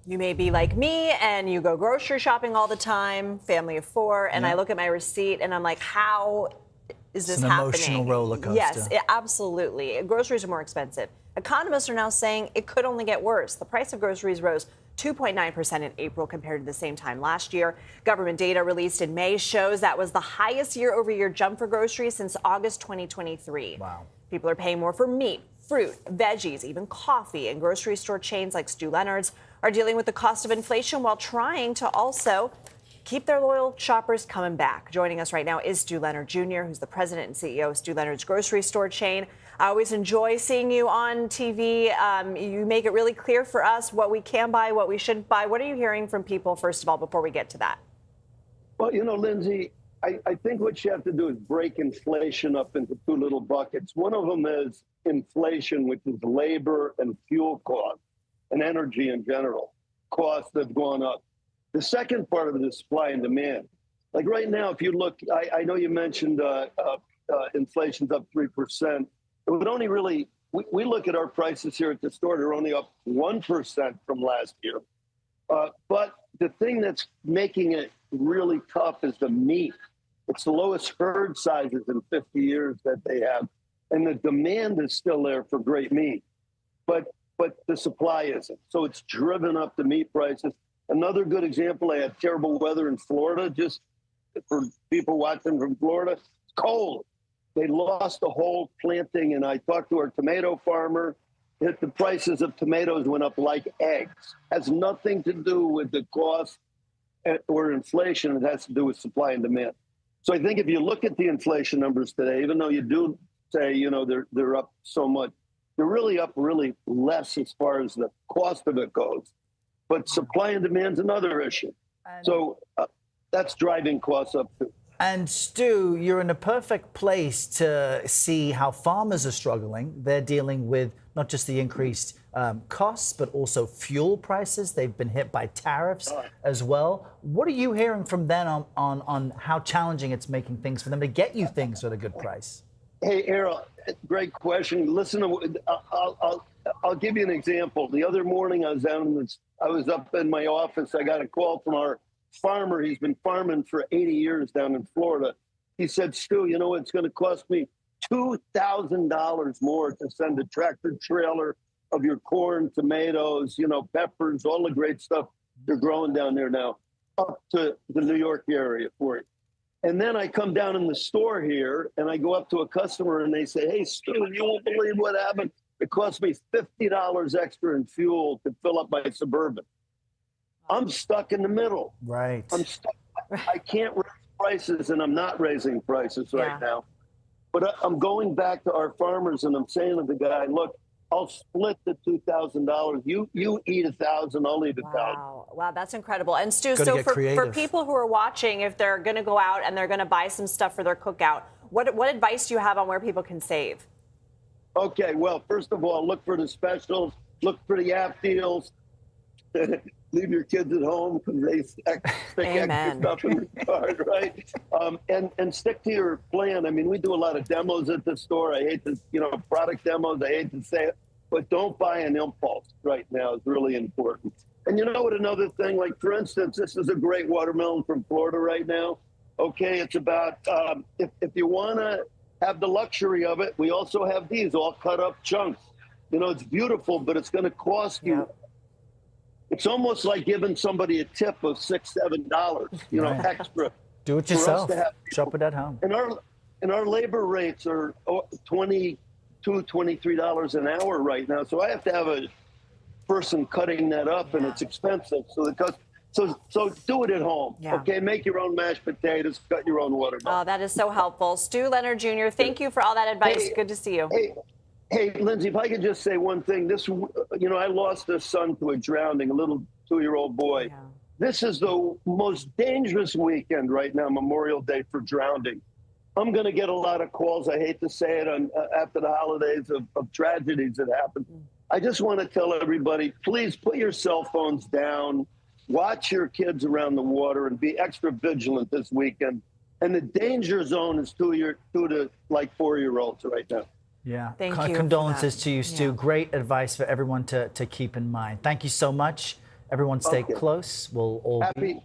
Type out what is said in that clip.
You may be like me and you go grocery shopping all the time, family of four, and I look at my receipt and I'm like, how is this happening? It's an emotional roller coaster. Yes, absolutely. Groceries are more expensive. Economists are now saying it could only get worse. The price of groceries rose 2.9% in April compared to the same time last year. Government data released in May shows that was the highest year-over-year jump for groceries since August 2023. Wow. People are paying more for meat, fruit, veggies, even coffee, and grocery store chains like Stew Leonard's are dealing with the cost of inflation while trying to also keep their loyal shoppers coming back. Joining us right now is Stew Leonard Jr., who's the president and CEO of Stew Leonard's grocery store chain. I always enjoy seeing you on TV. You make it really clear for us what we can buy, what we shouldn't buy. What are you hearing from people, first of all, before we get to that? Well, Lindsay, I think what you have to do is break inflation up into two little buckets. One of them is inflation, which is labor and fuel costs and energy in general, costs that have gone up. The second part of it is supply and demand. Like right now, if you look, I know you mentioned inflation's up 3%. It would only really, we look at our prices here at the store, they're only up 1% from last year. But the thing that's making it really tough is the meat. It's the lowest herd sizes in 50 years that they have. And the demand is still there for great meat, but the supply isn't. So it's driven up the meat prices. Another good example, I had terrible weather in Florida, just for people watching from Florida, it's cold. They lost the whole planting, and I talked to our tomato farmer. The prices of tomatoes went up like eggs. Has nothing to do with the cost or inflation. It has to do with supply and demand. So I think if you look at the inflation numbers today, even though you do say, they're up so much, they're really up really less as far as the cost of it goes. But supply and demand's another issue. So that's driving costs up too. And Stu, you're in a perfect place to see how farmers are struggling. They're dealing with not just the increased costs, but also fuel prices. They've been hit by tariffs as well. What are you hearing from them on how challenging it's making things for them to get you things at a good price? Hey, Errol, great question. Listen, I'll give you an example. The other morning I was up in my office. I got a call from our farmer. He's been farming for 80 years down in Florida. He said, Stu, it's going to cost me $2,000 more to send a tractor trailer of your corn, tomatoes, peppers, all the great stuff they're growing down there now, up to the New York area for you. And then I come down in the store here and I go up to a customer and they say, hey, Stu, you won't believe what happened. It cost me $50 extra in fuel to fill up my Suburban. I'm stuck in the middle. Right. I'm stuck. I can't raise prices, and I'm not raising prices right now. But I'm going back to our farmers, and I'm saying to the guy, look, I'll split the $2,000. You eat 1,000, I'll eat 1,000. Wow, that's incredible. And Stu, so for people who are watching, if they're going to go out and they're going to buy some stuff for their cookout, what advice do you have on where people can save? Okay, well, first of all, look for the specials, look for the app deals. Leave your kids at home because they stick extra stuff in the card, right? And stick to your plan. I mean, we do a lot of demos at the store. I hate to, product demos. I hate to say it, but don't buy an impulse right now is really important. And you know what? Another thing, like for instance, this is a great watermelon from Florida right now. Okay, it's about if you want to have the luxury of it, we also have these all cut up chunks. It's beautiful, but it's going to cost you. It's almost like giving somebody a tip of $6, $7, extra. Do it yourself. Shop it at home. And our labor rates are $22, $23 an hour right now. So I have to have a person cutting that up, and it's expensive. So do it at home. Okay, make your own mashed potatoes, cut your own watermelon. Oh, that is so helpful. Stew Leonard Jr., thank you for all that advice. Good to see you. Hey, Lindsay, if I could just say one thing. I lost a son to a drowning, a little 2-year-old boy. Yeah. This is the most dangerous weekend right now, Memorial Day, for drowning. I'm going to get a lot of calls, I hate to say it, after the holidays of tragedies that happen. I just want to tell everybody, please put your cell phones down, watch your kids around the water, and be extra vigilant this weekend. And the danger zone is 2 to 4-year-olds right now. Yeah. Thank you. Condolences to you, Stu. Great advice for everyone to keep in mind. Thank you so much. Everyone stay Okay. close. We'll all be Happy